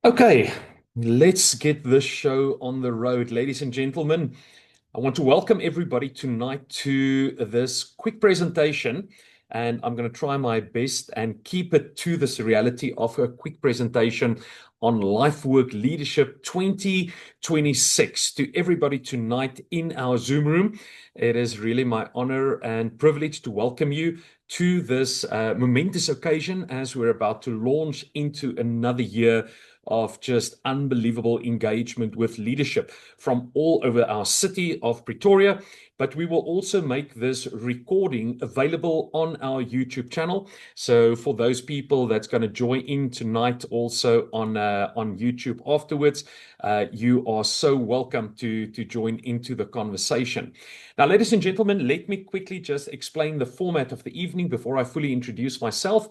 Okay, let's get this show on the road. Ladies and gentlemen, I want to welcome everybody tonight to this quick presentation, and I'm going to try my best and keep it to this reality of a quick presentation on Lifework Leadership 2026 to everybody tonight in our Zoom room. It is really my honor and privilege to welcome you to this momentous occasion as we're about to launch into another year of just unbelievable engagement with leadership from all over our city of Pretoria. But we will also make this recording available on our YouTube channel. So for those people that's going to join in tonight also on YouTube afterwards, you are so welcome to join into the conversation. Now, ladies and gentlemen, let me quickly just explain the format of the evening before I fully introduce myself.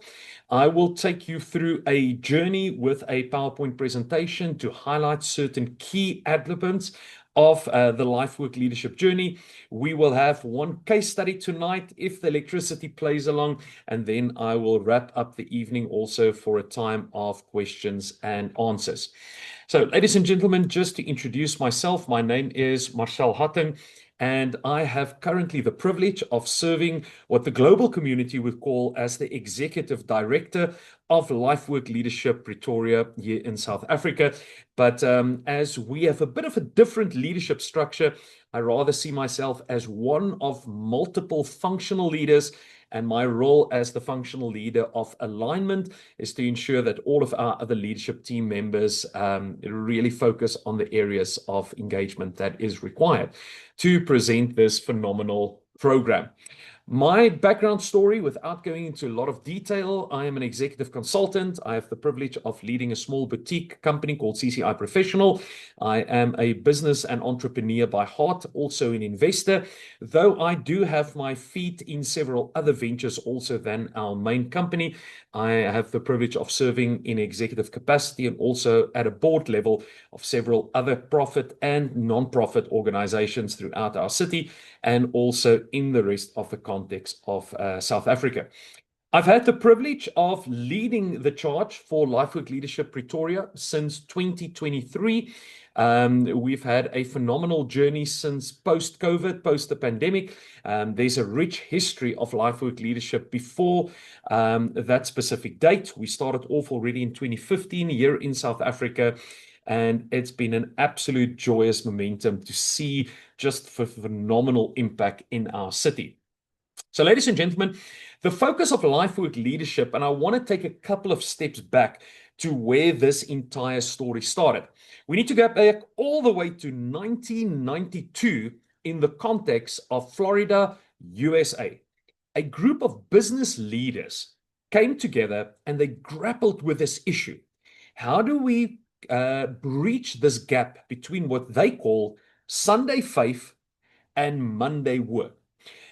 I will take you through a journey with a PowerPoint presentation to highlight certain key elements of the Lifework leadership journey. We will have one case study tonight if the electricity plays along, and then I will wrap up the evening also for a time of questions and answers. So, ladies and gentlemen, just to introduce myself, my name is Marcel Hattingh, and I have currently the privilege of serving what the global community would call as the Executive Director of Lifework Leadership Pretoria here in South Africa. But as we have a bit of a different leadership structure, I rather see myself as one of multiple functional leaders. And my role as the functional leader of alignment is to ensure that all of our other leadership team members really focus on the areas of engagement that is required to present this phenomenal program. My background story, without going into a lot of detail, I am an executive consultant. I have the privilege of leading a small boutique company called CCI Professional. I am a business and entrepreneur by heart, also an investor, though I do have my feet in several other ventures also than our main company. I have the privilege of serving in executive capacity and also at a board level of several other profit and non-profit organizations throughout our city and also in the rest of the context of South Africa. I've had the privilege of leading the charge for Lifework Leadership Pretoria since 2023. We've had a phenomenal journey since post-COVID, post the pandemic. There's a rich history of Lifework leadership before that specific date. We started off already in 2015 here in South Africa. And it's been an absolute joyous momentum to see just phenomenal impact in our city. So, ladies and gentlemen, the focus of Lifework leadership, and I want to take a couple of steps back to where this entire story started. We need to go back all the way to 1992 in the context of Florida, USA. A group of business leaders came together and they grappled with this issue. How do we breach this gap between what they call Sunday faith and Monday work?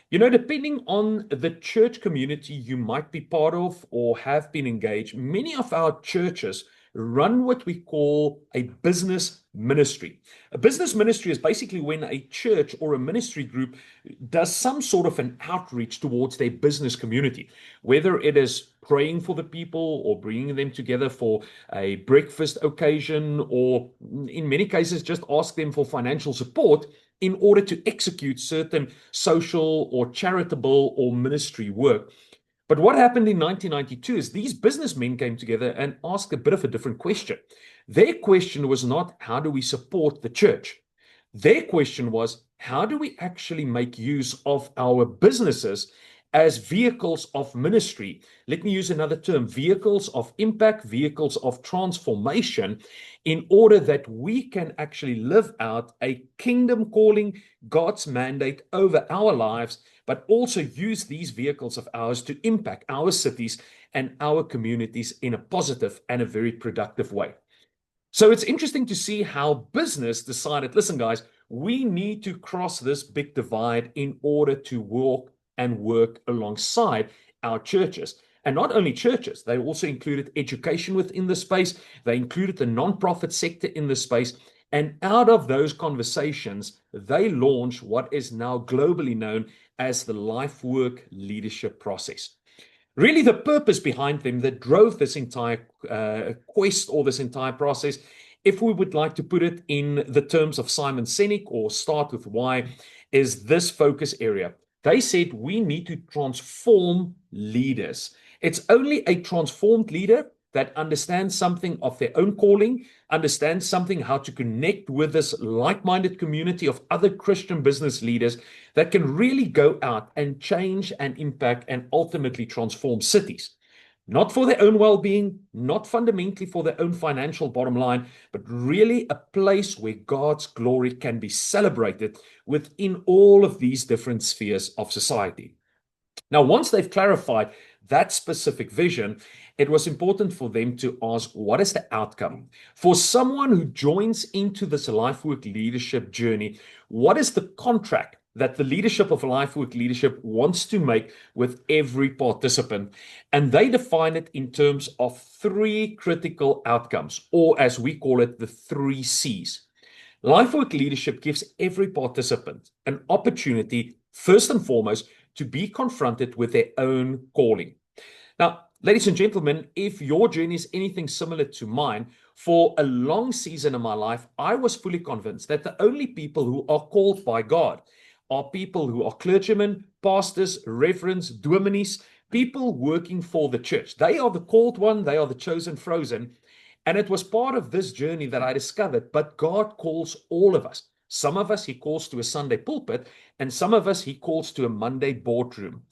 You know, depending on the church community you might be part of or have been engaged, many of our churches run what we call a business ministry. A business ministry is basically when a church or a ministry group does some sort of an outreach towards their business community, whether it is praying for the people or bringing them together for a breakfast occasion, or in many cases, just ask them for financial support in order to execute certain social or charitable or ministry work. But what happened in 1992 is these businessmen came together and asked a bit of a different question. Their question was not, how do we support the church? Their question was, how do we actually make use of our businesses as vehicles of ministry? Let me use another term, vehicles of impact, vehicles of transformation, in order that we can actually live out a kingdom calling, God's mandate over our lives, but also use these vehicles of ours to impact our cities and our communities in a positive and a very productive way. So it's interesting to see how business decided, listen, guys, we need to cross this big divide in order to walk and work alongside our churches. And not only churches, they also included education within the space. They included the nonprofit sector in the space. And out of those conversations, they launched what is now globally known as the Lifework leadership process. Really, the purpose behind them that drove this entire quest or this entire process, if we would like to put it in the terms of Simon Sinek or start with why, is this focus area. They said we need to transform leaders. It's only a transformed leader that understands something of their own calling, understands something how to connect with this like-minded community of other Christian business leaders that can really go out and change and impact and ultimately transform cities. Not for their own well-being, not fundamentally for their own financial bottom line, but really a place where God's glory can be celebrated within all of these different spheres of society. Now, once they've clarified that specific vision, it was important for them to ask, what is the outcome? For someone who joins into this Lifework leadership journey, what is the contract that the leadership of Lifework Leadership wants to make with every participant? And they define it in terms of three critical outcomes, or as we call it, the 3 C's. Lifework Leadership gives every participant an opportunity, first and foremost, to be confronted with their own calling. Now, ladies and gentlemen, if your journey is anything similar to mine, for a long season in my life, I was fully convinced that the only people who are called by God are people who are clergymen, pastors, reverends, dominees, people working for the church. They are the called one, they are the chosen frozen. And it was part of this journey that I discovered, but God calls all of us. Some of us he calls to a Sunday pulpit, and some of us he calls to a Monday boardroom.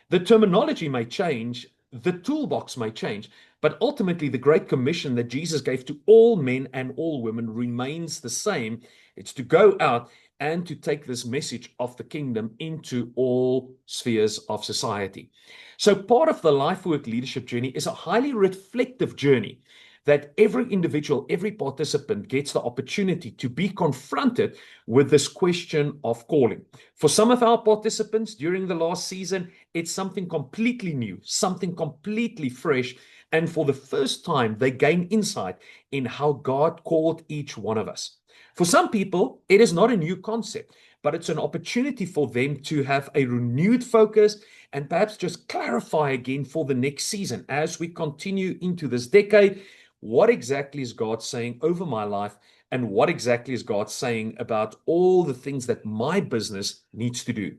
The terminology may change, the toolbox may change, but ultimately the Great Commission that Jesus gave to all men and all women remains the same. It's to go out and to take this message of the kingdom into all spheres of society. So part of the Lifework leadership journey is a highly reflective journey that every individual, every participant gets the opportunity to be confronted with this question of calling. For some of our participants during the last season, it's something completely new, something completely fresh. And for the first time, they gain insight in how God called each one of us. For some people, it is not a new concept, but it's an opportunity for them to have a renewed focus and perhaps just clarify again for the next season as we continue into this decade. What exactly is God saying over my life, and what exactly is God saying about all the things that my business needs to do?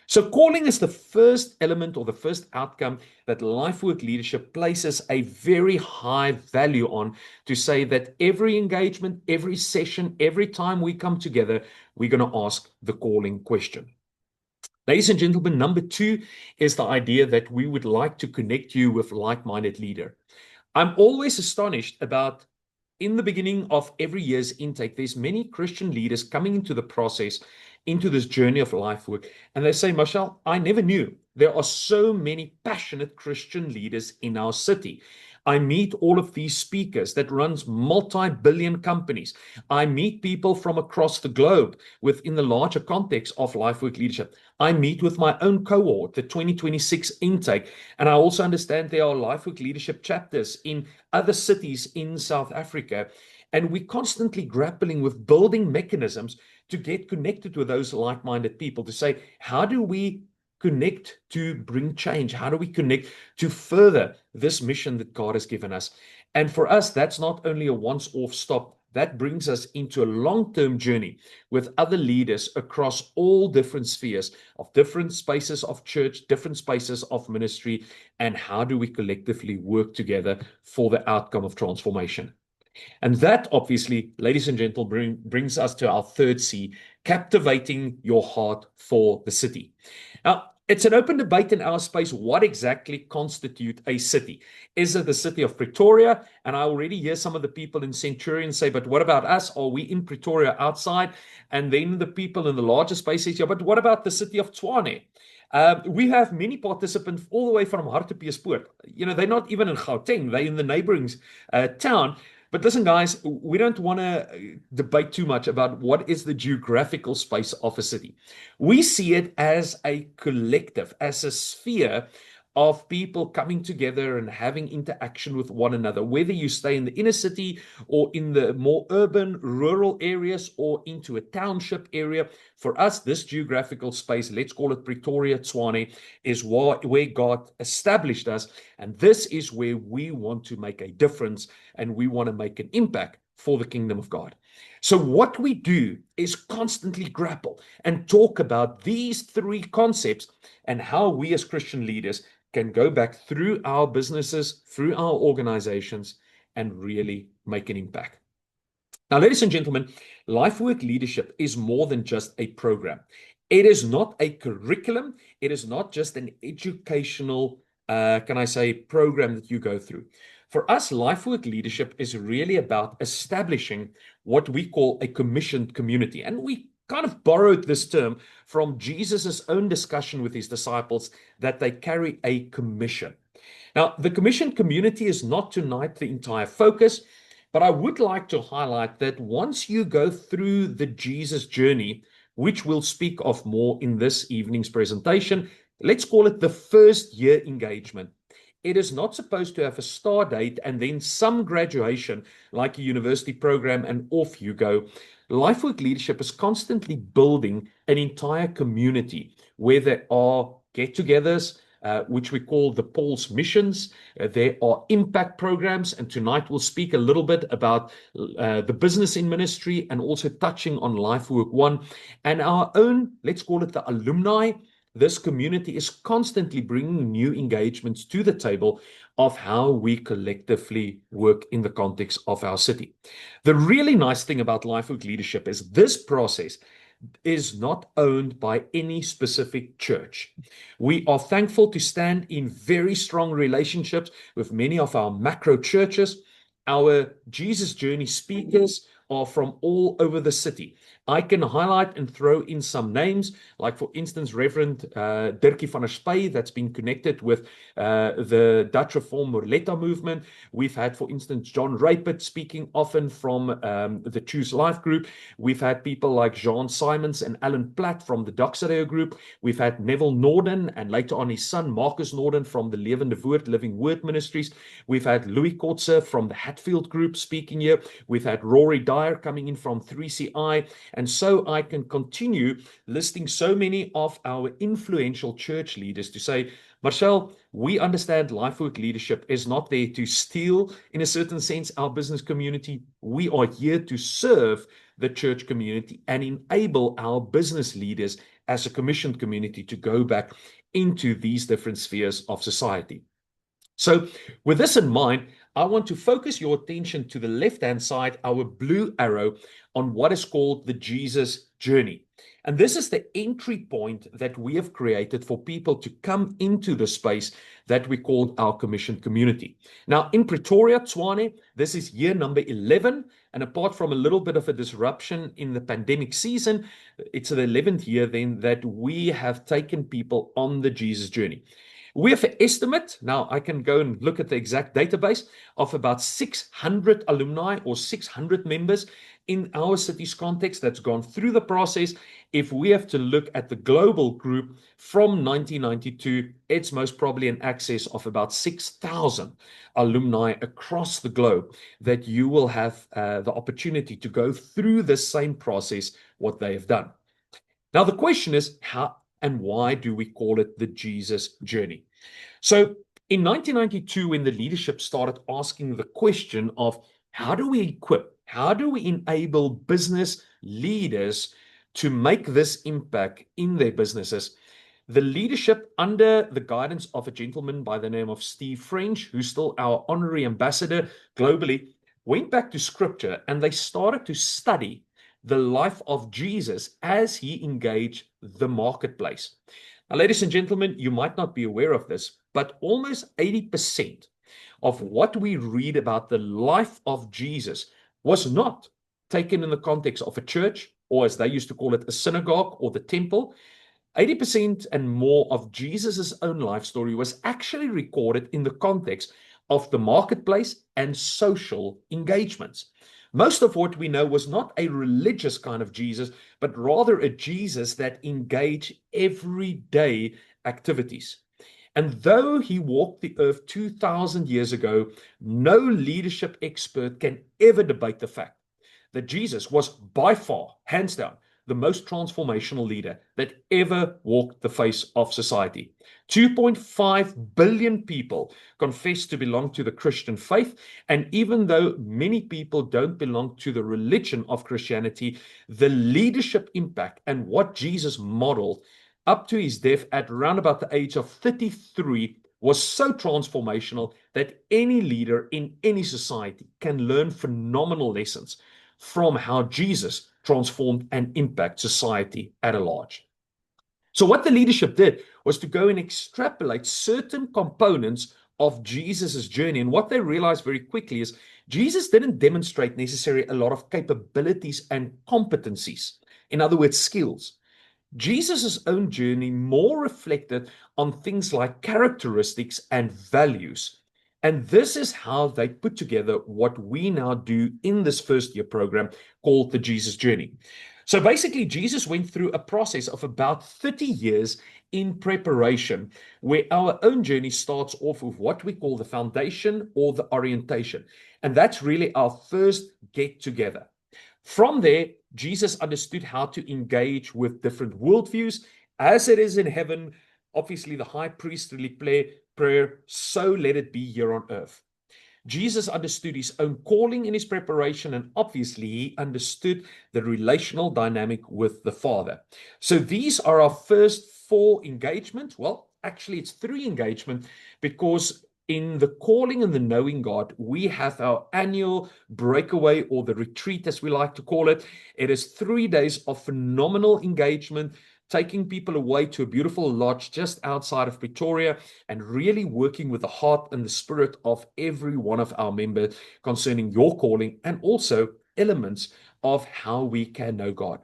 So calling is the first element or the first outcome that Lifework Leadership places a very high value on, to say that every engagement, every session, every time we come together, we're going to ask the calling question. Ladies and gentlemen, number 2 is the idea that we would like to connect you with like-minded leader. I'm always astonished about, in the beginning of every year's intake, there's many Christian leaders coming into the process, into this journey of life work, and they say, Marcel, I never knew there are so many passionate Christian leaders in our city. I meet all of these speakers that runs multi-billion companies. I meet people from across the globe within the larger context of Lifework leadership. I meet with my own cohort, the 2026 intake, and I also understand there are Lifework leadership chapters in other cities in South Africa. And we're constantly grappling with building mechanisms to get connected with those like-minded people, to say, how do we connect to bring change? How do we connect to further this mission that God has given us? And for us, that's not only a once-off stop. That brings us into a long-term journey with other leaders across all different spheres of different spaces of church, different spaces of ministry, and how do we collectively work together for the outcome of transformation? And that, obviously, ladies and gentlemen, brings us to our 3rd C, captivating your heart for the city. Now, it's an open debate in our space. What exactly constitutes a city? Is it the city of Pretoria? And I already hear some of the people in Centurion say, but what about us? Are we in Pretoria outside? And then the people in the larger spaces, yeah, but what about the city of Tshwane? We have many participants all the way from Hartbeespoort. You know, they're not even in Gauteng, they're in the neighboring town. But listen, guys, we don't want to debate too much about what is the geographical space of a city. We see it as a collective, as a sphere of people coming together and having interaction with one another, whether you stay in the inner city or in the more urban, rural areas or into a township area. For us, this geographical space, let's call it Pretoria, Tshwane, is where God established us. And this is where we want to make a difference and we want to make an impact for the kingdom of God. So what we do is constantly grapple and talk about these three concepts and how we as Christian leaders can go back through our businesses, through our organizations, and really make an impact. Now, ladies and gentlemen, Lifework Leadership is more than just a program. It is not a curriculum. It is not just an educational, program that you go through. For us, Lifework Leadership is really about establishing what we call a commissioned community. And we kind of borrowed this term from Jesus's own discussion with his disciples that they carry a commission. Now, the commissioned community is not tonight the entire focus, but I would like to highlight that once you go through the Jesus journey, which we'll speak of more in this evening's presentation, let's call it the first year engagement. It is not supposed to have a start date and then some graduation like a university program and off you go. Lifework Leadership is constantly building an entire community where there are get-togethers, which we call the Paul's missions. There are impact programs, and tonight we'll speak a little bit about the business in ministry and also touching on Lifework One and our own, let's call it the alumni. This community is constantly bringing new engagements to the table of how we collectively work in the context of our city. The really nice thing about Lifework Leadership is this process is not owned by any specific church. We are thankful to stand in very strong relationships with many of our macro churches. Our Jesus Journey speakers are from all over the city. I can highlight and throw in some names, like for instance, Reverend Dirkie van der Spy, that's been connected with the Dutch Reform Morletta movement. We've had, for instance, John Rapert speaking often from the Choose Life group. We've had people like Jean Simons and Alan Platt from the Doxadeo group. We've had Neville Norden and later on his son, Marcus Norden from the Levende Woord, Living Word Ministries. We've had Louis Kotze from the Hatfield group speaking here. We've had Rory Dyer coming in from 3CI. And so I can continue listing so many of our influential church leaders to say, Marcel, we understand Lifework Leadership is not there to steal, in a certain sense, our business community. We are here to serve the church community and enable our business leaders as a commissioned community to go back into these different spheres of society. So with this in mind, I want to focus your attention to the left-hand side, our blue arrow, on what is called the Jesus journey. And this is the entry point that we have created for people to come into the space that we call our commissioned community. Now, in Pretoria, Tshwane, this is year number 11. And apart from a little bit of a disruption in the pandemic season, it's the 11th year then that we have taken people on the Jesus journey. We have an estimate, now I can go and look at the exact database, of about 600 alumni or 600 members in our city's context that's gone through the process. If we have to look at the global group from 1992, it's most probably an excess of about 6,000 alumni across the globe that you will have the opportunity to go through the same process, what they have done. Now, the question is, how and why do we call it the Jesus journey? So in 1992, when the leadership started asking the question of how do we equip, how do we enable business leaders to make this impact in their businesses, the leadership under the guidance of a gentleman by the name of Steve French, who's still our honorary ambassador globally, went back to scripture and they started to study the life of Jesus as he engaged the marketplace. Now, ladies and gentlemen, you might not be aware of this, but almost 80% of what we read about the life of Jesus was not taken in the context of a church, or as they used to call it, a synagogue or the temple. 80% and more of Jesus's own life story was actually recorded in the context of the marketplace and social engagements. Most of what we know was not a religious kind of Jesus, but rather a Jesus that engaged everyday activities. And though he walked the earth 2,000 years ago, no leadership expert can ever debate the fact that Jesus was by far, hands down, the most transformational leader that ever walked the face of society. 2.5 billion people confess to belong to the Christian faith. And even though many people don't belong to the religion of Christianity, the leadership impact and what Jesus modeled up to his death at around about the age of 33 was so transformational that any leader in any society can learn phenomenal lessons from how Jesus transformed and impacted society at a large. So what the leadership did was to go and extrapolate certain components of Jesus's journey. And what they realized very quickly is Jesus didn't demonstrate necessarily a lot of capabilities and competencies. In other words, skills. Jesus' own journey more reflected on things like characteristics and values. And this is how they put together what we now do in this first year program called the Jesus Journey. So basically, Jesus went through a process of about 30 years in preparation, where our own journey starts off with what we call the foundation or the orientation. And that's really our first get together. From there, Jesus understood how to engage with different worldviews. As it is in heaven, obviously the high priestly prayer, so let it be here on earth. Jesus understood his own calling in his preparation, and obviously he understood the relational dynamic with the Father. So these are our first 4 engagements. Well, actually it's 3 engagements, because in the calling and the knowing God, we have our annual breakaway, or the retreat as we like to call it. It is 3 days of phenomenal engagement, taking people away to a beautiful lodge just outside of Pretoria and really working with the heart and the spirit of every one of our members concerning your calling and also elements of how we can know God.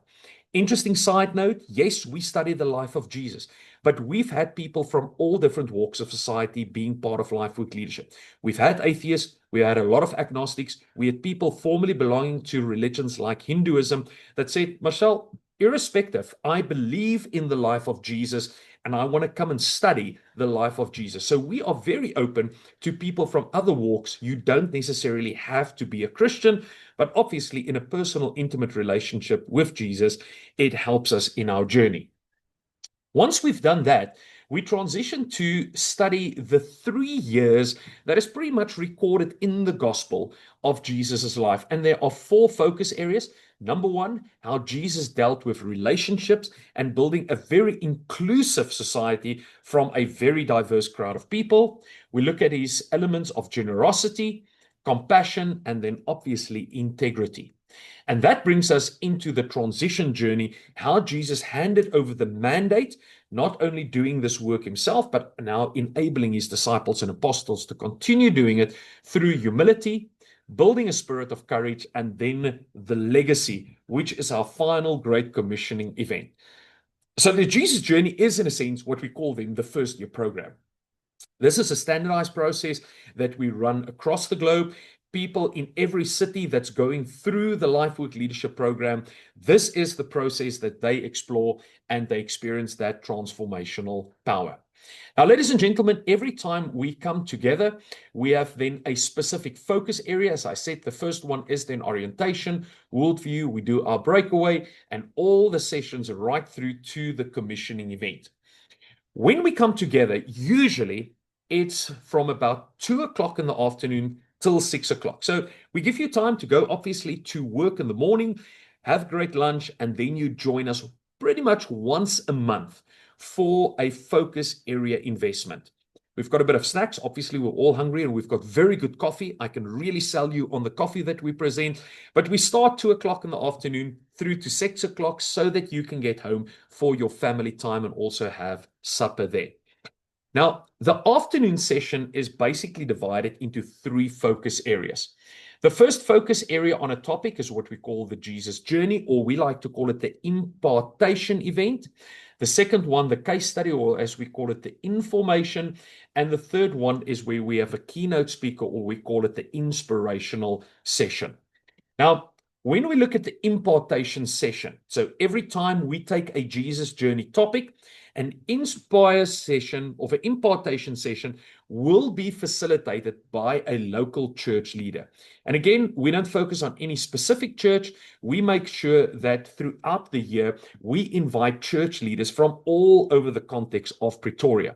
Interesting side note, yes, we study the life of Jesus, but we've had people from all different walks of society being part of Lifework Leadership. We've had atheists, we had a lot of agnostics, we had people formerly belonging to religions like Hinduism that said, Marcel, irrespective, I believe in the life of Jesus and I want to come and study the life of Jesus. So we are very open to people from other walks. You don't necessarily have to be a Christian, but obviously in a personal, intimate relationship with Jesus, it helps us in our journey. Once we've done that, we transition to study the 3 years that is pretty much recorded in the gospel of Jesus's life. And there are 4 focus areas. Number 1, how Jesus dealt with relationships and building a very inclusive society from a very diverse crowd of people. We look at his elements of generosity, compassion, and then obviously integrity. And that brings us into the transition journey, how Jesus handed over the mandate, not only doing this work himself, but now enabling his disciples and apostles to continue doing it through humility, building a spirit of courage, and then the legacy, which is our final great commissioning event. So the Jesus journey is, in a sense, what we call then the first year program. This is a standardized process that we run across the globe. People in every city that's going through the Lifework Leadership Program, this is the process that they explore and they experience that transformational power. Now, ladies and gentlemen, every time we come together, we have then a specific focus area. As I said, the first one is then orientation, worldview. We do our breakaway and all the sessions right through to the commissioning event. When we come together, usually it's from about 2 o'clock in the afternoon till 6 o'clock. So we give you time to go, obviously, to work in the morning, have great lunch, and then you join us pretty much once a month for a focus area investment. We've got a bit of snacks. Obviously, we're all hungry and we've got very good coffee. I can really sell you on the coffee that we present. But we start 2 o'clock in the afternoon through to 6 o'clock so that you can get home for your family time and also have supper there. Now, the afternoon session is basically divided into 3 focus areas. The first focus area on a topic is what we call the Jesus journey, or we like to call it the impartation event. The second one, the case study, or as we call it, the information. And the third one is where we have a keynote speaker, or we call it the inspirational session. Now, When we look at the impartation session, so every time we take a Jesus journey topic, an inspire session or an impartation session will be facilitated by a local church leader. And again, we don't focus on any specific church. We make sure that throughout the year, we invite church leaders from all over the context of Pretoria.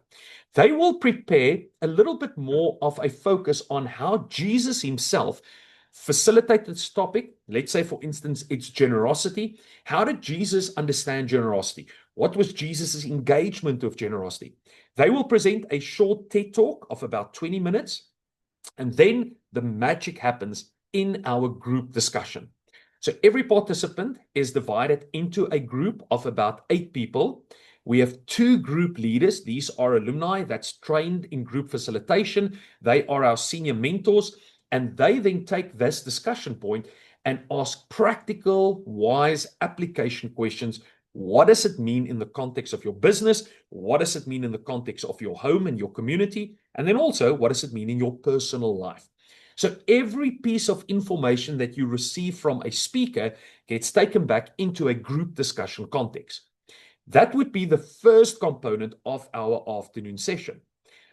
They will prepare a little bit more of a focus on how Jesus himself facilitate this topic. Let's say, for instance, it's generosity. How did Jesus understand generosity? What was Jesus' engagement with generosity? They will present a short TED talk of about 20 minutes, and then the magic happens in our group discussion. So every participant is divided into a group of about 8 people. We have 2 group leaders. These are alumni that's trained in group facilitation. They are our senior mentors. And they then take this discussion point and ask practical, wise application questions. What does it mean in the context of your business? What does it mean in the context of your home and your community? And then also, what does it mean in your personal life? So every piece of information that you receive from a speaker gets taken back into a group discussion context. That would be the first component of our afternoon session.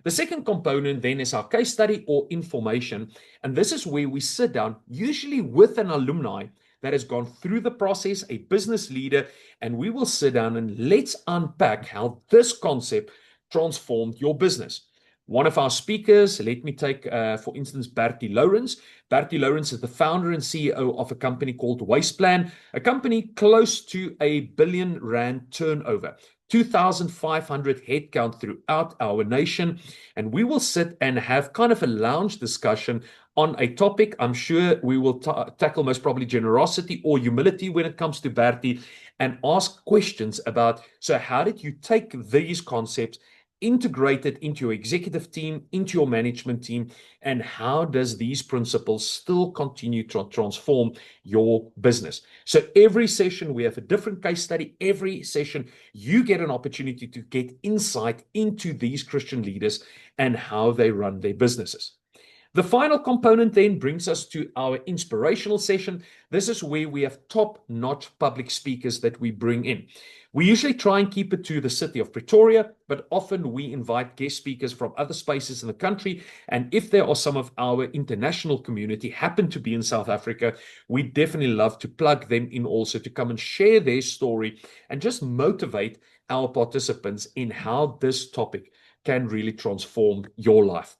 The second component then is our case study or information, and this is where we sit down, usually with an alumni that has gone through the process, a business leader, and we will sit down and let's unpack how this concept transformed your business. One of our speakers, let me take, for instance, Bertie Lawrence. Bertie Lawrence is the founder and CEO of a company called Wasteplan, a company close to R1 billion turnover. 2,500 headcount throughout our nation. And we will sit and have kind of a lounge discussion on a topic. I'm sure we will tackle most probably generosity or humility when it comes to Bertie, and ask questions about, so how did you take these concepts, integrate it into your executive team, into your management team, and how does these principles still continue to transform your business? So every session we have a different case study. Every session you get an opportunity to get insight into these Christian leaders and how they run their businesses. The final component then brings us to our inspirational session. This is where we have top-notch public speakers that we bring in. We usually try and keep it to the city of Pretoria, but often we invite guest speakers from other spaces in the country. And if there are some of our international community happen to be in South Africa, we definitely love to plug them in also to come and share their story and just motivate our participants in how this topic can really transform your life.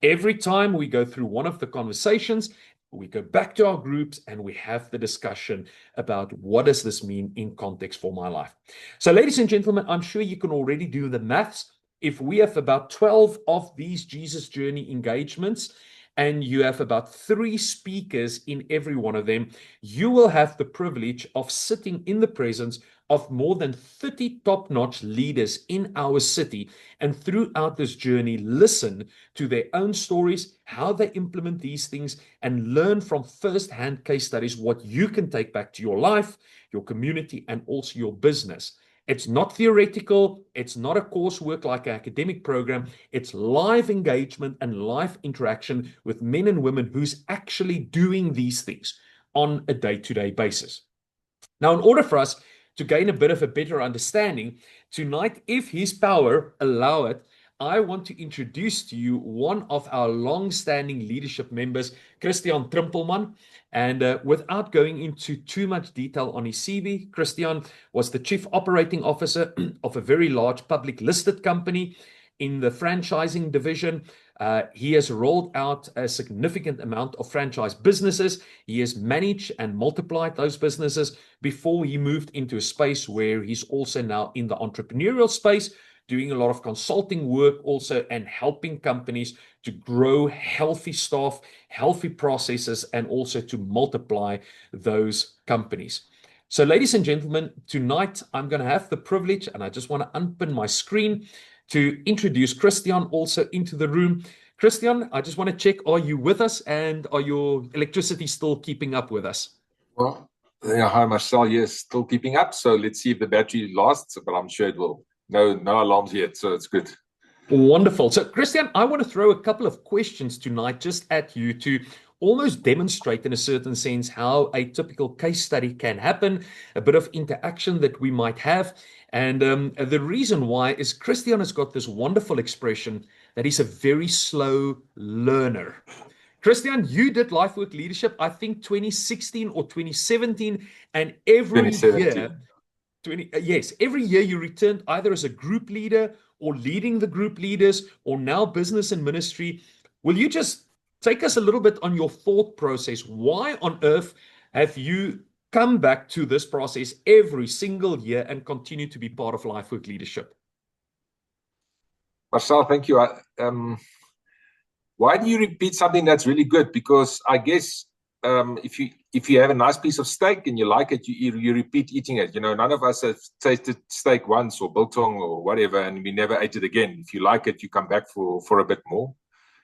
Every time we go through one of the conversations, we go back to our groups and we have the discussion about what does this mean in context for my life. So ladies and gentlemen, I'm sure you can already do the maths. If we have about 12 of these Jesus Journey engagements and you have about 3 speakers in every one of them, you will have the privilege of sitting in the presence of more than 30 top-notch leaders in our city, and throughout this journey, listen to their own stories, how they implement these things, and learn from first-hand case studies what you can take back to your life, your community, and also your business. It's not theoretical. It's not a coursework like an academic program. It's live engagement and live interaction with men and women who's actually doing these things on a day-to-day basis. Now, in order for us to gain a bit of a better understanding, tonight, if His power allow it, I want to introduce to you one of our long-standing leadership members, Christian Trumpelmann. And without going into too much detail on his CV, Christian was the Chief Operating Officer of a very large public listed company in the franchising division. He has rolled out a significant amount of franchise businesses. He has managed and multiplied those businesses before he moved into a space where he's also now in the entrepreneurial space, doing a lot of consulting work also and helping companies to grow healthy staff, healthy processes, and also to multiply those companies. So ladies and gentlemen, tonight I'm going to have the privilege, and I just want to unpin my screen to introduce Christian also into the room. Christian, I just want to check, are you with us, and are your electricity still keeping up with us? Well, yeah, hi Marcel, yes, still keeping up. So let's see if the battery lasts, but I'm sure it will. No alarms yet, so it's good. Wonderful. So Christian, I want to throw a couple of questions tonight just at you to almost demonstrate in a certain sense how a typical case study can happen, a bit of interaction that we might have. And the reason why is Christian has got this wonderful expression that he's a very slow learner. Christian, you did Lifework Leadership, I think 2016 or 2017, and every 2017. year, yes, every year you returned either as a group leader or leading the group leaders or now business and ministry. Will you just take us a little bit on your thought process? Why on earth have you come back to this process every single year and continue to be part of Lifework Leadership? Marcel, thank you. Why do you repeat something that's really good? Because I guess if you have a nice piece of steak and you like it, you repeat eating it. You know, none of us have tasted steak once or biltong or whatever, and we never ate it again. If you like it, you come back for a bit more,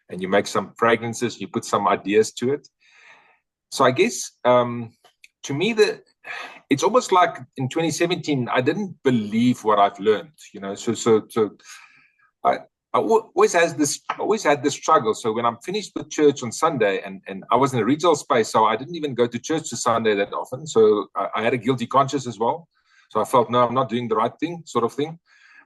and you make some fragrances, you put some ideas to it. So I guess to me, it's almost like in 2017, I didn't believe what I've learned. You know, so I always had this struggle. So when I'm finished with church on Sunday, and I was in a retail space, so I didn't even go to church to Sunday that often. So I had a guilty conscience as well. So I felt, no, I'm not doing the right thing, sort of thing.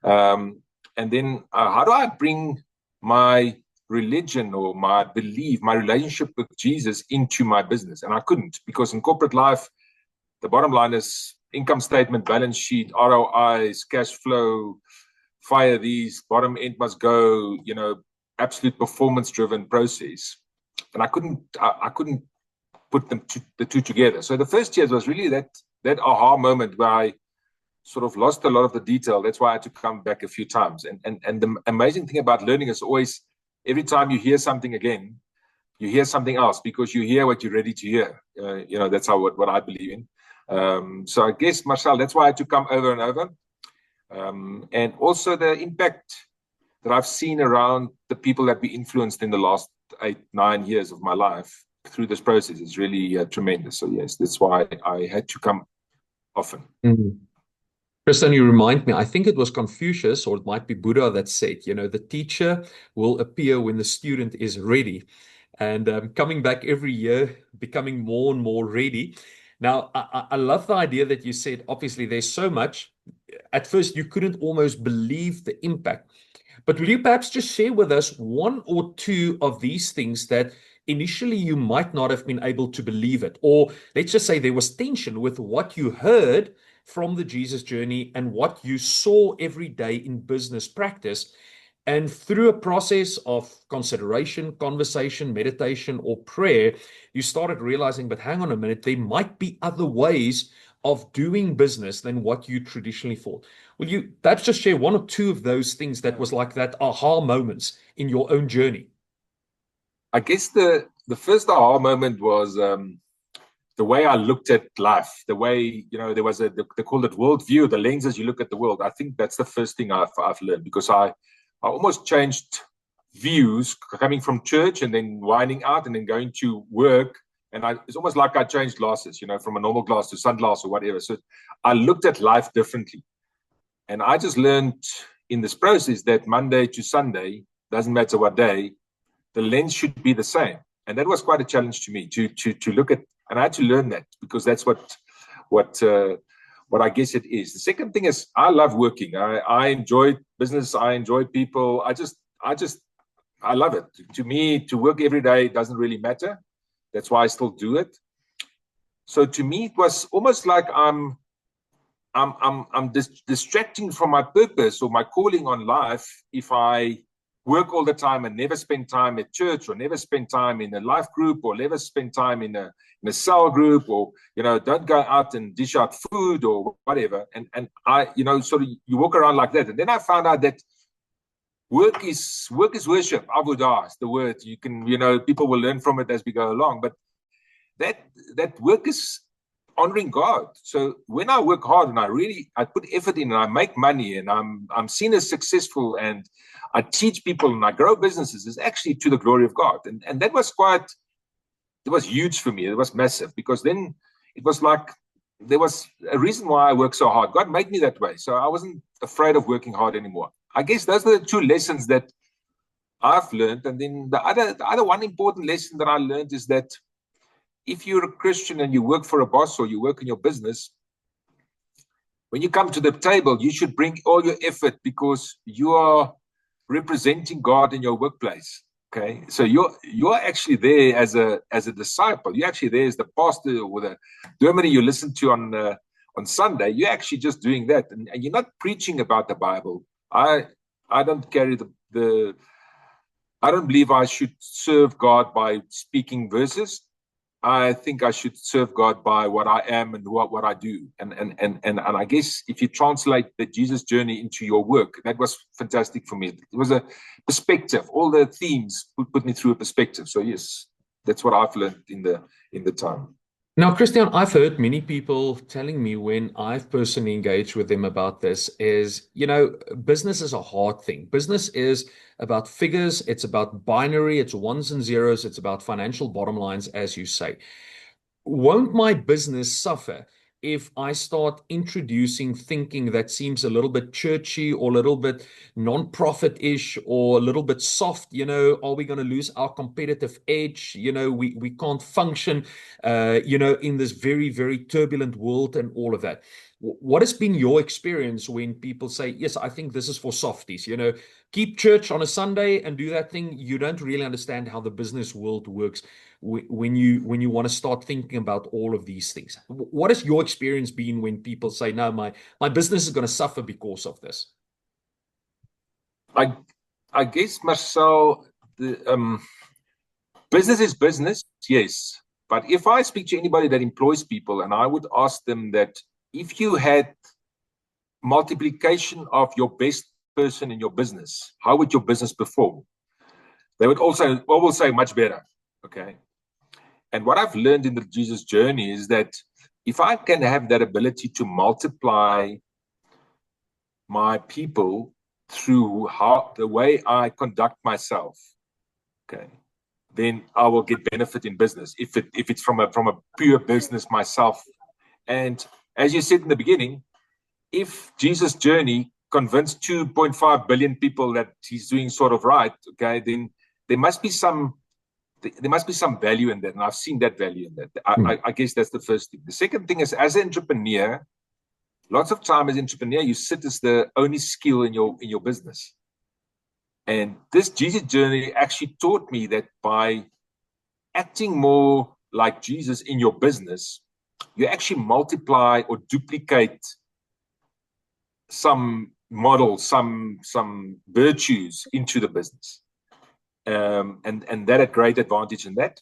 And then how do I bring my religion or my belief, my relationship with Jesus into my business? And I couldn't, because in corporate life, the bottom line is income statement, balance sheet, ROIs, cash flow, fire these, bottom end must go, you know, absolute performance driven process. And I couldn't put the two together. So the first years was really that aha moment where I sort of lost a lot of the detail. That's why I had to come back a few times. And the amazing thing about learning is always, every time you hear something again, you hear something else, because you hear what you're ready to hear. You know, that's what I believe in. So I guess, Marcel, that's why I had to come over and over. And also the impact that I've seen around the people that we influenced in the last 8-9 years of my life through this process is really tremendous. So yes, that's why I had to come often. Mm-hmm. Christian, you remind me, I think it was Confucius, or it might be Buddha, that said, you know, the teacher will appear when the student is ready. And coming back every year, becoming more and more ready. Now, I love the idea that you said, obviously, there's so much. At first, you couldn't almost believe the impact. But will you perhaps just share with us one or two of these things that initially you might not have been able to believe it? Or let's just say there was tension with what you heard from the Jesus journey and what you saw every day in business practice. And through a process of consideration, conversation, meditation, or prayer, you started realizing, but hang on a minute, there might be other ways of doing business than what you traditionally thought. Will you perhaps just share one or two of those things that was like that aha moments in your own journey? I guess the first aha moment was the way I looked at life, the way, you know, there was they call it worldview, the lenses you look at the world. I think that's the first thing I've learned, because I almost changed views coming from church and then winding out and then going to work. And it's almost like I changed glasses, you know, from a normal glass to sunglass or whatever. So I looked at life differently. And I just learned in this process that Monday to Sunday, doesn't matter what day, the lens should be the same. And that was quite a challenge to me to look at, and I had to learn that, because that's what I guess it is. The second thing is, I love working. I enjoy business. I enjoy people. I love it. To me, to work every day doesn't really matter. That's why I still do it. So to me, it was almost like I'm distracting from my purpose or my calling on life if I work all the time and never spend time at church, or never spend time in a life group, or never spend time in a cell group, or, you know, don't go out and dish out food or whatever. And I, you know, sort of you walk around like that. And then I found out that work is worship. Avodah is the word. You can, you know, people will learn from it as we go along. But that work is honoring God. So when I work hard and I put effort in and I make money and I'm seen as successful and I teach people and I grow businesses, is actually to the glory of God. And that was it was huge for me. It was massive, because then it was like there was a reason why I work so hard. God made me that way. So I wasn't afraid of working hard anymore. I guess those are the two lessons that I've learned, and then the other one important lesson that I learned is that if you're a Christian and you work for a boss or you work in your business, when you come to the table, you should bring all your effort because you are representing God in your workplace. Okay, so you're actually there as a disciple. You're actually there as the pastor or the Germany you listen to on Sunday. You're actually just doing that, and you're not preaching about the Bible. I don't carry the I don't believe I should serve God by speaking verses. I think I should serve God by what I am and what I do. And I guess if you translate the Jesus journey into your work, that was fantastic for me. It was a perspective. All the themes put me through a perspective. So yes, that's what I've learned in the time. Now, Christian, I've heard many people telling me when I've personally engaged with them about this is, business is a hard thing. Business is about figures, it's about binary, it's ones and zeros, it's about financial bottom lines, as you say. Won't my business suffer if I start introducing thinking that seems a little bit churchy or a little bit non-profit-ish or a little bit soft? Are we going to lose our competitive edge? We can't function, in this very, very turbulent world and all of that. What has been your experience when people say, yes, I think this is for softies, keep church on a Sunday and do that thing? You don't really understand how the business world works when you want to start thinking about all of these things. What has your experience been when people say, no, my business is going to suffer because of this? I guess, Marcel, the business is business, yes. But if I speak to anybody that employs people and I would ask them that if you had multiplication of your best person in your business, how would your business perform? They would also all say much better. Okay. And what I've learned in the Jesus journey is that if I can have that ability to multiply my people through the way I conduct myself, okay, then I will get benefit in business if it's from a pure business myself. And as you said in the beginning, if Jesus' journey convinced 2.5 billion people that he's doing sort of right, okay, then there must be some value in that, and I've seen that value in that. I guess that's the first thing. The second thing is, as an entrepreneur, lots of time as an entrepreneur, you sit as the only skill in your business. And this Jesus journey actually taught me that by acting more like Jesus in your business, you actually multiply or duplicate some models, some virtues into the business. And that a great advantage in that.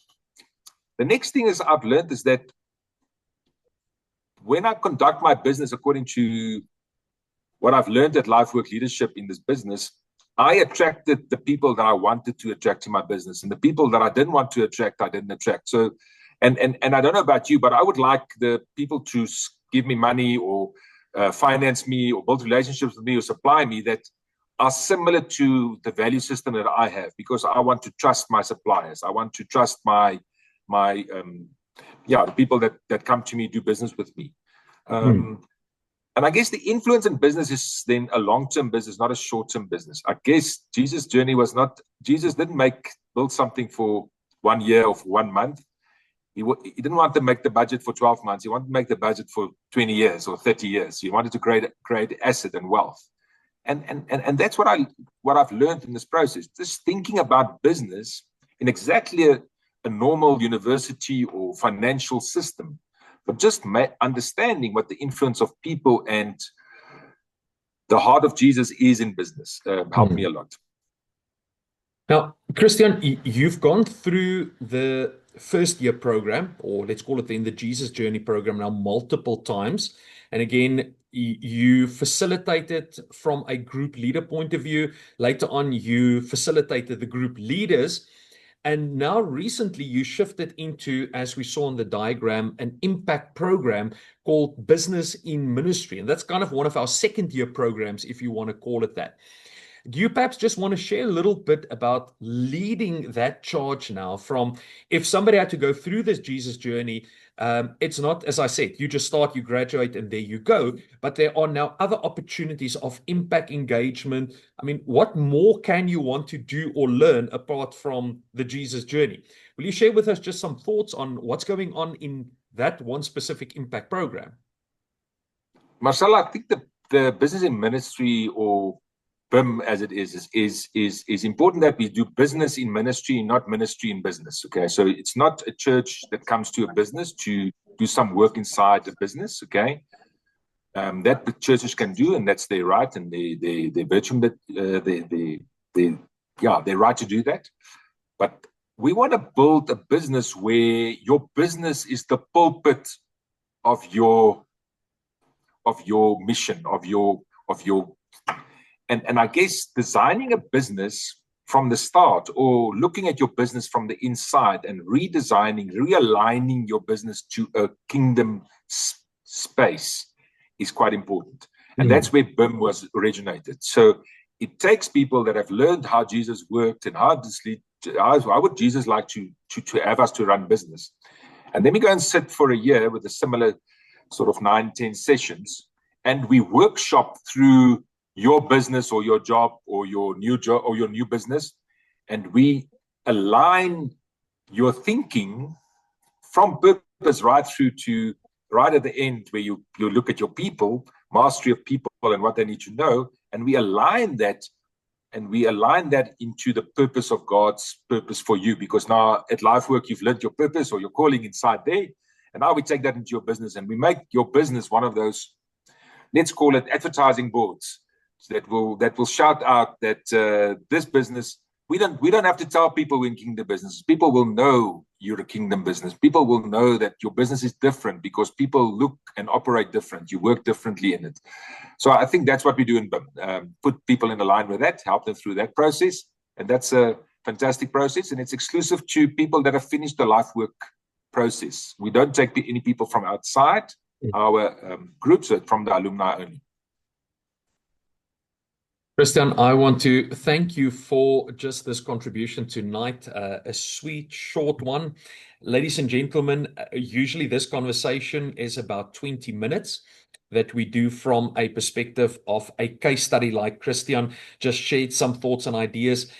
The next thing is I've learned is that when I conduct my business according to what I've learned at Lifework Leadership in this business, I attracted the people that I wanted to attract in my business, and the people that I didn't want to attract, I didn't attract. So, and I don't know about you, but I would like the people to give me money or finance me or build relationships with me or supply me that are similar to the value system that I have, because I want to trust my suppliers. I want to trust the people that come to me, do business with me. And I guess the influence in business is then a long-term business, not a short-term business. I guess Jesus' journey was not, Jesus didn't build something for 1 year or for 1 month. He didn't want to make the budget for 12 months. He wanted to make the budget for 20 years or 30 years. He wanted to create asset and wealth. And that's what I've learned in this process. Just thinking about business in exactly a normal university or financial system, but just understanding what the influence of people and the heart of Jesus is in business helped me a lot. Now, Christian, you've gone through the first year program, or let's call it the Jesus Journey program now multiple times. And again, you facilitated from a group leader point of view. Later on, you facilitated the group leaders. And now recently you shifted into, as we saw on the diagram, an impact program called Business in Ministry. And that's kind of one of our second year programs, if you want to call it that. Do you perhaps just want to share a little bit about leading that charge now from if somebody had to go through this Jesus journey? It's not, as I said, you just start, you graduate, and there you go. But there are now other opportunities of impact engagement. I mean, what more can you want to do or learn apart from the Jesus journey? Will you share with us just some thoughts on what's going on in that one specific impact program? Marcel, I think the business in ministry, or BIM as it is important that we do business in ministry, not ministry in business. Okay, so it's not a church that comes to a business to do some work inside the business. Okay, that the churches can do, and that's their right and their virtue, that their right to do that. But we want to build a business where your business is the pulpit of your mission, of your and I guess designing a business from the start, or looking at your business from the inside and redesigning, realigning your business to a kingdom space is quite important. And that's where BIM was originated. So it takes people that have learned how Jesus worked and how would Jesus like to have us to run business. And then we go and sit for a year with a similar sort of 9-10 sessions, and we workshop through your business or your job or your new business, and we align your thinking from purpose right through to right at the end, where you look at your people, mastery of people and what they need to know, and we align that into the purpose of God's purpose for you. Because now at Lifework, you've learned your purpose or your calling inside there, and now we take that into your business, and we make your business one of those, let's call it advertising boards, that will shout out that this business, we don't have to tell people we're in kingdom business. People will know you're a kingdom business. People will know that your business is different because people look and operate different. You work differently in it. So I think that's what we do in BIM. Put people in line with that, help them through that process. And that's a fantastic process. And it's exclusive to people that have finished the Lifework process. We don't take any people from outside our groups, from the alumni only. Christian, I want to thank you for just this contribution tonight, a sweet, short one. Ladies and gentlemen, usually this conversation is about 20 minutes that we do from a perspective of a case study like Christian just shared some thoughts and ideas.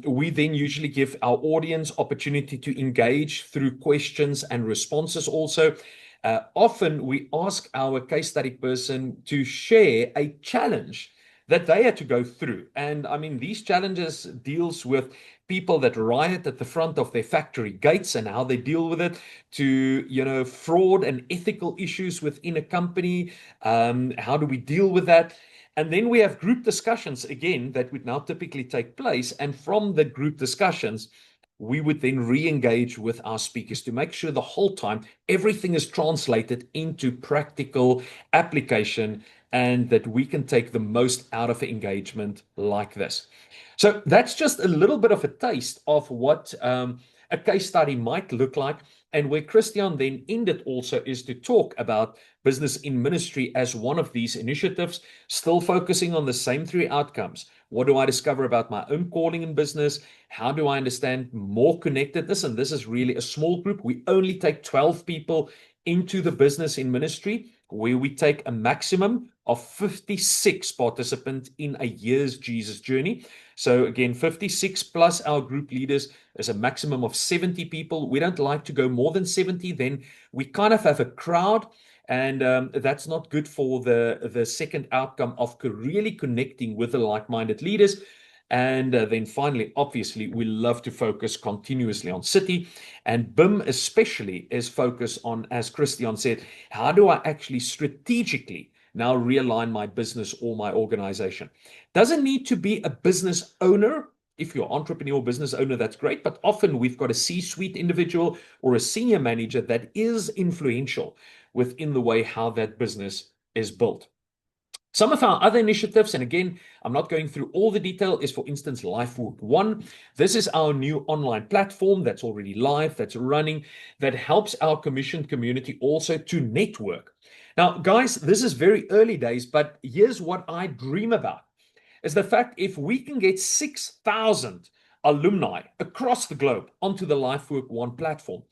We then usually give our audience opportunity to engage through questions and responses also. Often we ask our case study person to share a challenge that they had to go through. And I mean, these challenges deals with people that riot at the front of their factory gates and how they deal with it, to, fraud and ethical issues within a company. How do we deal with that? And then we have group discussions again that would now typically take place. And from the group discussions, we would then re-engage with our speakers to make sure the whole time everything is translated into practical application, and that we can take the most out of engagement like this. So that's just a little bit of a taste of what a case study might look like. And where Christian then ended also is to talk about business in ministry as one of these initiatives, still focusing on the same three outcomes. What do I discover about my own calling in business? How do I understand more connectedness? And this is really a small group. We only take 12 people into the business in ministry, where we take a maximum of 56 participants in a year's Jesus journey. So again, 56 plus our group leaders is a maximum of 70 people. We don't like to go more than 70. Then we kind of have a crowd, and that's not good for the second outcome of really connecting with the like-minded leaders. And then finally, obviously, we love to focus continuously on city, and BIM especially is focused on, as Christian said, how do I actually strategically now realign my business or my organization? Doesn't need to be a business owner. If you're an entrepreneur business owner, that's great. But often we've got a C-suite individual or a senior manager that is influential within the way how that business is built. Some of our other initiatives, and again, I'm not going through all the detail, is for instance, Lifework One. This is our new online platform that's already live, that's running, that helps our commissioned community also to network. Now, guys, this is very early days, but here's what I dream about. is the fact if we can get 6,000 alumni across the globe onto the Lifework One platform,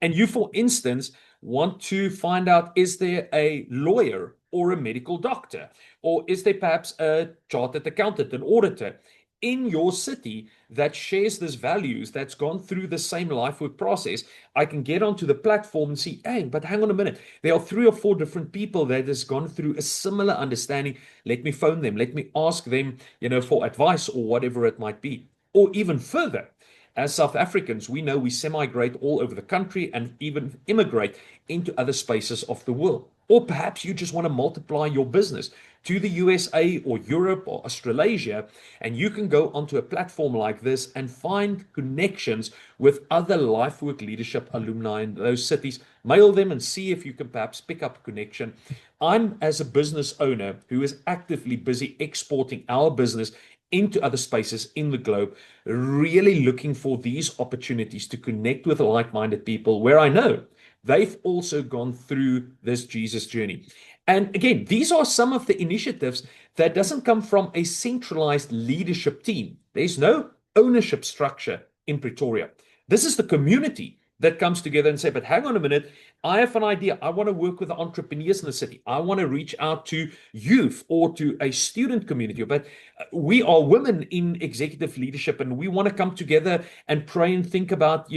and you, for instance, want to find out, is there a lawyer or a medical doctor, or is there perhaps a chartered accountant, an auditor in your city that shares these values, that's gone through the same Lifework process? I can get onto the platform and see, hey, but hang on a minute, there are 3 or 4 different people that has gone through a similar understanding. Let me phone them, let me ask them, for advice or whatever it might be. Or even further, as South Africans, we know we semi-migrate all over the country and even immigrate into other spaces of the world. Or perhaps you just want to multiply your business to the USA or Europe or Australasia, and you can go onto a platform like this and find connections with other Lifework leadership alumni in those cities. Mail them and see if you can perhaps pick up a connection. I'm, as a business owner who is actively busy exporting our business into other spaces in the globe, really looking for these opportunities to connect with like-minded people where I know they've also gone through this Jesus journey. And again, these are some of the initiatives that doesn't come from a centralized leadership team. There's no ownership structure in Pretoria. This is the community that comes together and say, but hang on a minute, I have an idea. I want to work with the entrepreneurs in the city. I want to reach out to youth or to a student community. But we are women in executive leadership, and we want to come together and pray and think about,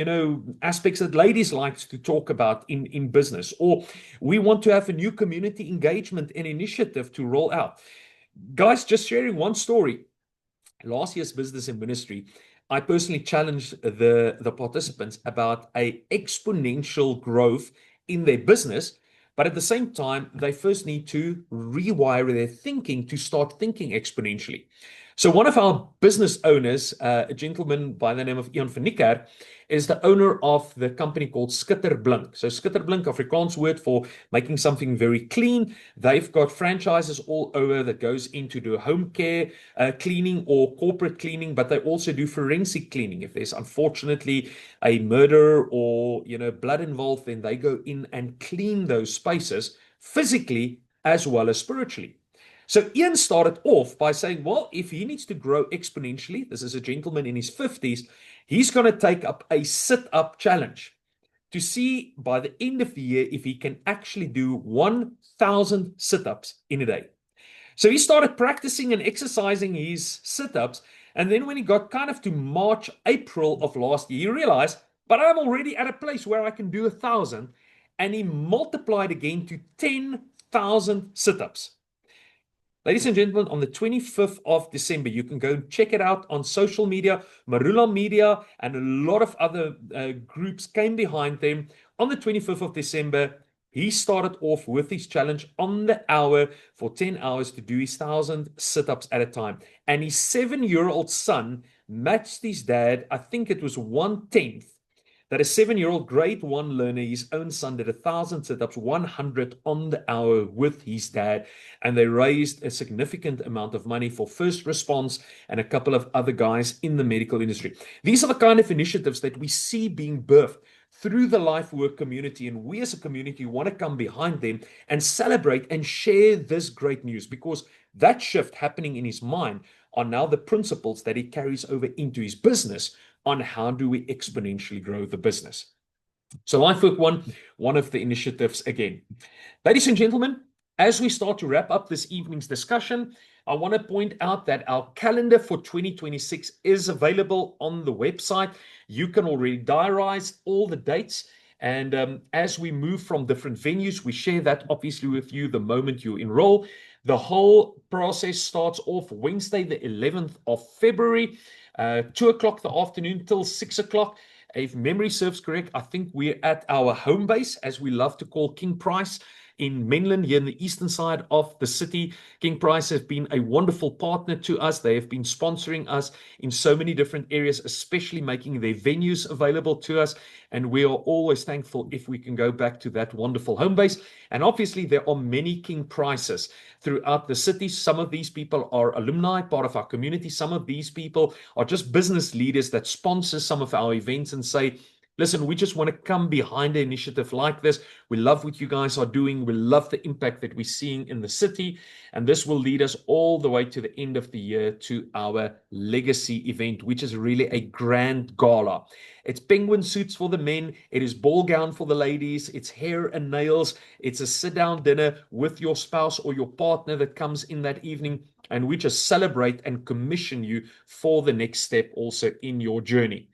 aspects that ladies like to talk about in business. Or we want to have a new community engagement and initiative to roll out. Guys, just sharing one story. Last year's Business and Ministry, I personally challenged the participants about a exponential growth in their business, but at the same time, they first need to rewire their thinking to start thinking exponentially. So one of our business owners, a gentleman by the name of Ian van Niekerk, is the owner of the company called Skitterblink. So Skitterblink, Afrikaans word for making something very clean. They've got franchises all over that goes into the home care cleaning or corporate cleaning, but they also do forensic cleaning. If there's unfortunately a murder or blood involved, then they go in and clean those spaces physically as well as spiritually. So Ian started off by saying, well, if he needs to grow exponentially, this is a gentleman in his 50s, he's going to take up a sit-up challenge to see by the end of the year if he can actually do 1,000 sit-ups in a day. So he started practicing and exercising his sit-ups. And then when he got kind of to March, April of last year, he realized, but I'm already at a place where I can do 1,000. And he multiplied again to 10,000 sit-ups. Ladies and gentlemen, on the 25th of December, you can go and check it out on social media. Marula Media and a lot of other groups came behind them. On the 25th of December, he started off with his challenge on the hour for 10 hours to do his 1,000 sit-ups at a time. And his 7-year-old son matched his dad. I think it was 1/10. That a 7-year-old grade 1 learner, his own son, did 1,000 sit-ups, 100 on the hour with his dad. And they raised a significant amount of money for first response and a couple of other guys in the medical industry. These are the kind of initiatives that we see being birthed through the Lifework community. And we as a community want to come behind them and celebrate and share this great news, because that shift happening in his mind are now the principles that he carries over into his business on how do we exponentially grow the business. So Lifework one of the initiatives again. Ladies and gentlemen, as we start to wrap up this evening's discussion, I want to point out that our calendar for 2026 is available on the website. You can already diarize all the dates. And as we move from different venues, we share that obviously with you the moment you enroll. The whole process starts off Wednesday, the 11th of February. 2 o'clock the afternoon till 6 o'clock. If memory serves correct, I think we're at our home base, as we love to call King Price in Menlyn, here in the eastern side of the city. King Price have been a wonderful partner to us. They have been sponsoring us in so many different areas, especially making their venues available to us. And we are always thankful if we can go back to that wonderful home base. And obviously, there are many King Prices throughout the city. Some of these people are alumni, part of our community. Some of these people are just business leaders that sponsor some of our events and say, Listen, we just want to come behind an initiative like this. We love what you guys are doing. We love the impact that we're seeing in the city. And this will lead us all the way to the end of the year to our legacy event, which is really a grand gala. It's penguin suits for the men. It is ball gown for the ladies. It's hair and nails. It's a sit-down dinner with your spouse or your partner that comes in that evening. And we just celebrate and commission you for the next step also in your journey.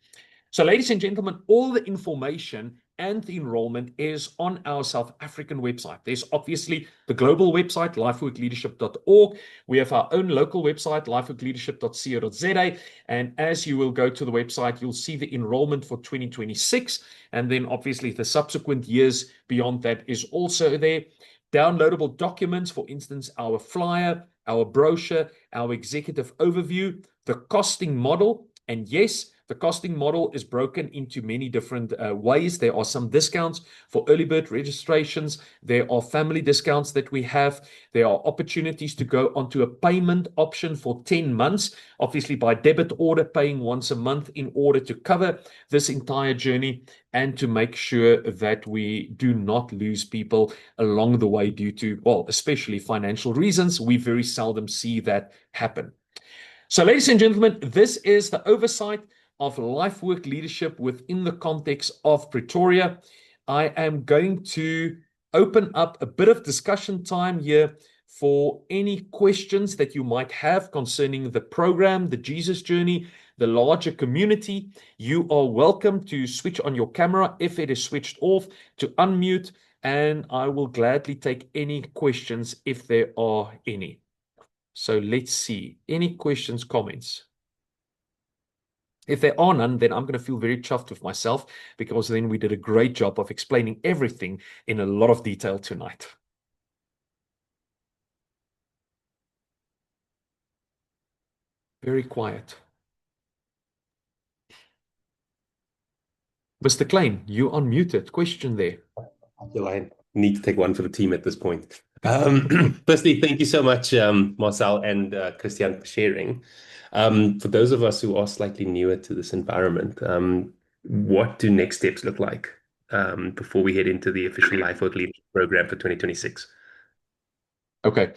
So, ladies and gentlemen, all the information and the enrollment is on our South African website. There's obviously the global website, lifeworkleadership.org. We have our own local website, lifeworkleadership.co.za. And as you will go to the website, you'll see the enrollment for 2026. And then obviously the subsequent years beyond that is also there. Downloadable documents, for instance, our flyer, our brochure, our executive overview, the costing model. And yes, the costing model is broken into many different ways. There are some discounts for early bird registrations. There are family discounts that we have. There are opportunities to go onto a payment option for 10 months, obviously by debit order, paying once a month in order to cover this entire journey and to make sure that we do not lose people along the way due to, well, especially financial reasons. We very seldom see that happen. So, ladies and gentlemen, this is the oversight of Lifework Leadership within the context of Pretoria. I am going to open up a bit of discussion time here for any questions that you might have concerning the program, the Jesus Journey, the larger community. You are welcome to switch on your camera if it is switched off, to unmute, and I will gladly take any questions if there are any. So let's see. Any questions, comments? If there are none, then I'm going to feel very chuffed with myself, because then we did a great job of explaining everything in a lot of detail tonight. Very quiet. Mr. Klein, you unmuted. Question there. I need to take one for the team at this point. Firstly, thank you so much, Marcel and Christian, for sharing. For those of us who are slightly newer to this environment, what do next steps look like before we head into the official Lifework Leadership Program for 2026? Okay.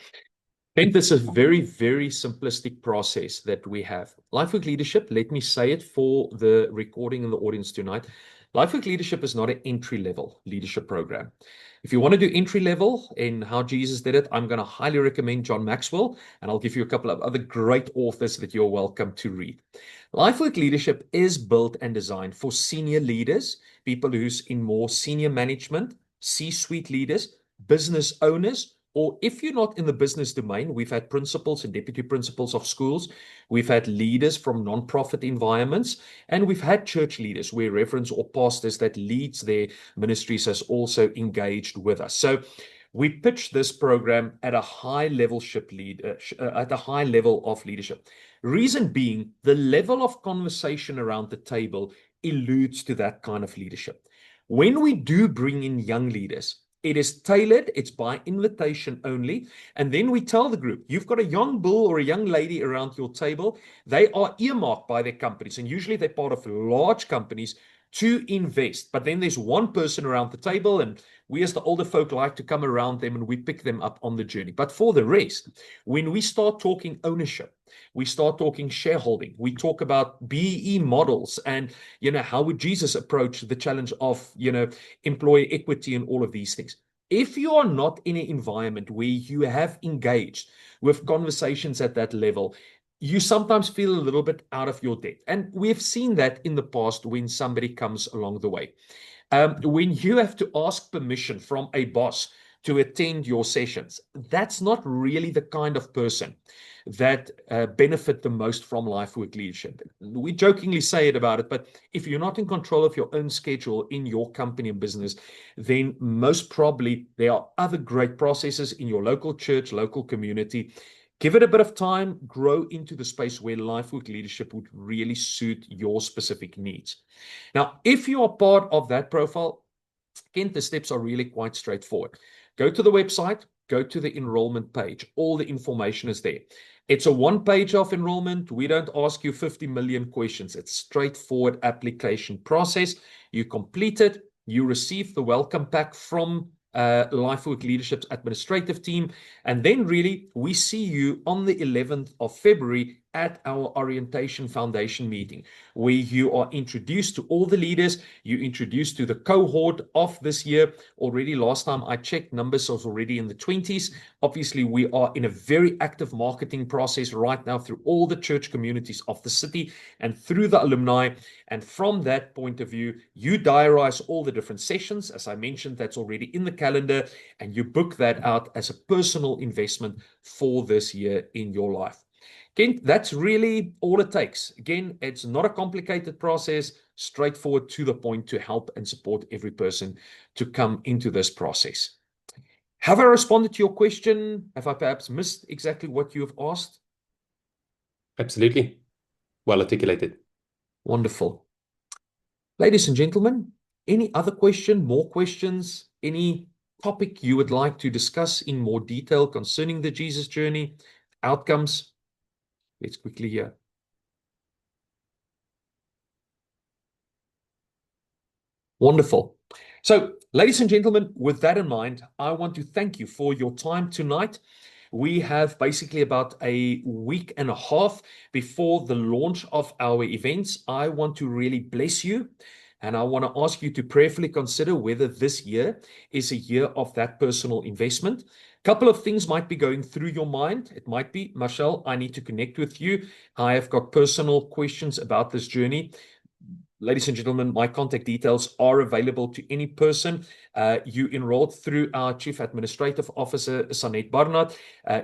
I think this is a very, very simplistic process that we have. Lifework Leadership, let me say it for the recording and the audience tonight. Lifework Leadership is not an entry-level leadership program. If you want to do entry-level in how Jesus did it, I'm going to highly recommend John Maxwell, and I'll give you a couple of other great authors that you're welcome to read. Lifework Leadership is built and designed for senior leaders, people who's in more senior management, C-suite leaders, business owners, or if you're not in the business domain, we've had principals and deputy principals of schools. We've had leaders from nonprofit environments, and we've had church leaders where reverends or pastors that leads their ministries has also engaged with us. So we pitch this program at a high level at a high level of leadership. Reason being, the level of conversation around the table alludes to that kind of leadership. When we do bring in young leaders, it is tailored, it's by invitation only. And then we tell the group, you've got a young bull or a young lady around your table. They are earmarked by their companies, and usually they're part of large companies, to invest. But then there's one person around the table, and we as the older folk like to come around them and we pick them up on the journey. But for the rest, when we start talking ownership, we start talking shareholding, we talk about BEE models and, how would Jesus approach the challenge of, employee equity and all of these things. If you are not in an environment where you have engaged with conversations at that level, you sometimes feel a little bit out of your depth. And we've seen that in the past when somebody comes along the way. When you have to ask permission from a boss to attend your sessions, that's not really the kind of person that benefit the most from Lifework Leadership. We jokingly say it about it, but if you're not in control of your own schedule in your company and business, then most probably there are other great processes in your local church, local community. Give it a bit of time, grow into the space where Lifework Leadership would really suit your specific needs. Now, if you are part of that profile, again, the steps are really quite straightforward. Go to the website, go to the enrollment page. All the information is there. It's a one page of enrollment. We don't ask you 50 million questions. It's a straightforward application process. You complete it, you receive the welcome pack from Lifework Leadership's administrative team, and then really we see you on the 11th of February at our Orientation Foundation meeting, where you are introduced to all the leaders, you introduced to the cohort of this year. Already last time I checked, numbers was already in the 20s. Obviously, we are in a very active marketing process right now through all the church communities of the city and through the alumni. And from that point of view, you diarize all the different sessions. As I mentioned, that's already in the calendar, and you book that out as a personal investment for this year in your life. Again, that's really all it takes. Again, it's not a complicated process, straightforward to the point to help and support every person to come into this process. Have I responded to your question? Have I perhaps missed exactly what you have asked? Absolutely. Well articulated. Wonderful. Ladies and gentlemen, any other question, more questions, any topic you would like to discuss in more detail concerning the Jesus journey, outcomes? Let's quickly hear. Wonderful. So, ladies and gentlemen, with that in mind, I want to thank you for your time tonight. We have basically about a week and a half before the launch of our events. I want to really bless you, and I want to ask you to prayerfully consider whether this year is a year of that personal investment. Couple of things might be going through your mind. It might be, Marcel, I need to connect with you. I have got personal questions about this journey. Ladies and gentlemen, my contact details are available to any person. You enrolled through our Chief Administrative Officer, Sanet Barnard.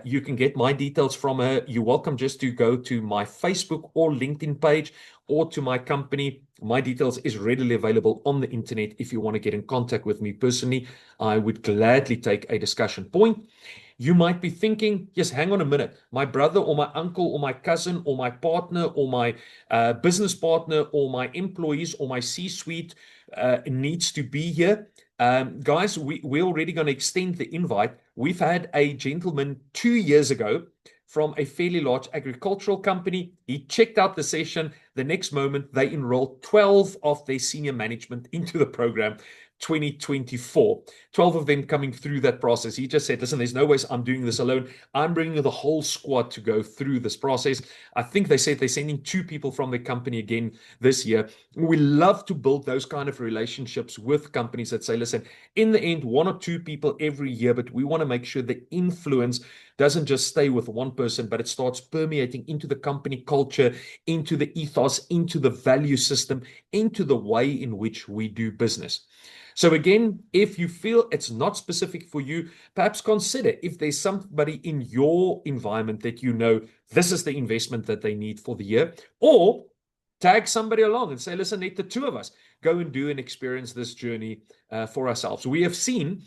You can get my details from her. You're welcome just to go to my Facebook or LinkedIn page or to my company. My details is readily available on the internet. If you want to get in contact with me personally, I would gladly take a discussion point. You might be thinking, yes, hang on a minute. My brother or my uncle or my cousin or my partner or my business partner or my employees or my C-suite needs to be here. Guys, we're already going to extend the invite. We've had a gentleman 2 years ago from a fairly large agricultural company. He checked out the session. The next moment, they enrolled 12 of their senior management into the program. 2024, 12 of them coming through that process. He just said, listen, there's no ways I'm doing this alone. I'm bringing the whole squad to go through this process. I think they said they're sending 2 people from the company again this year. We love to build those kind of relationships with companies that say, listen, in the end, 1 or 2 people every year, but we want to make sure the influence doesn't just stay with one person, but it starts permeating into the company culture, into the ethos, into the value system, into the way in which we do business. So again, if you feel it's not specific for you, perhaps consider if there's somebody in your environment that you know this is the investment that they need for the year, or tag somebody along and say, listen, let the 2 of us go and do and experience this journey for ourselves. We have seen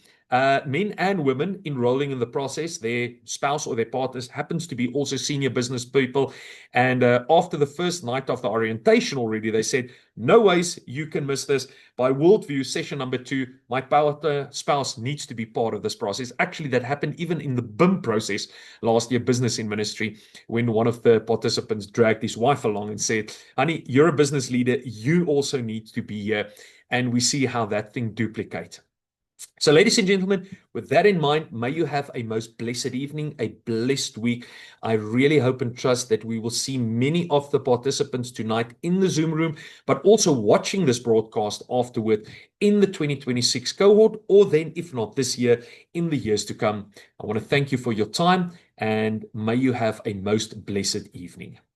men and women enrolling in the process. Their spouse or their partners happens to be also senior business people. And after the first night of the orientation already, they said, no ways you can miss this. By worldview, session number 2, my partner spouse needs to be part of this process. Actually, that happened even in the BIM process last year, Business in Ministry, when one of the participants dragged his wife along and said, honey, you're a business leader. You also need to be here. And we see how that thing duplicates. So, ladies and gentlemen, with that in mind, may you have a most blessed evening, a blessed week. I really hope and trust that we will see many of the participants tonight in the Zoom room, but also watching this broadcast afterward in the 2026 cohort, or then, if not this year, in the years to come. I want to thank you for your time, and may you have a most blessed evening.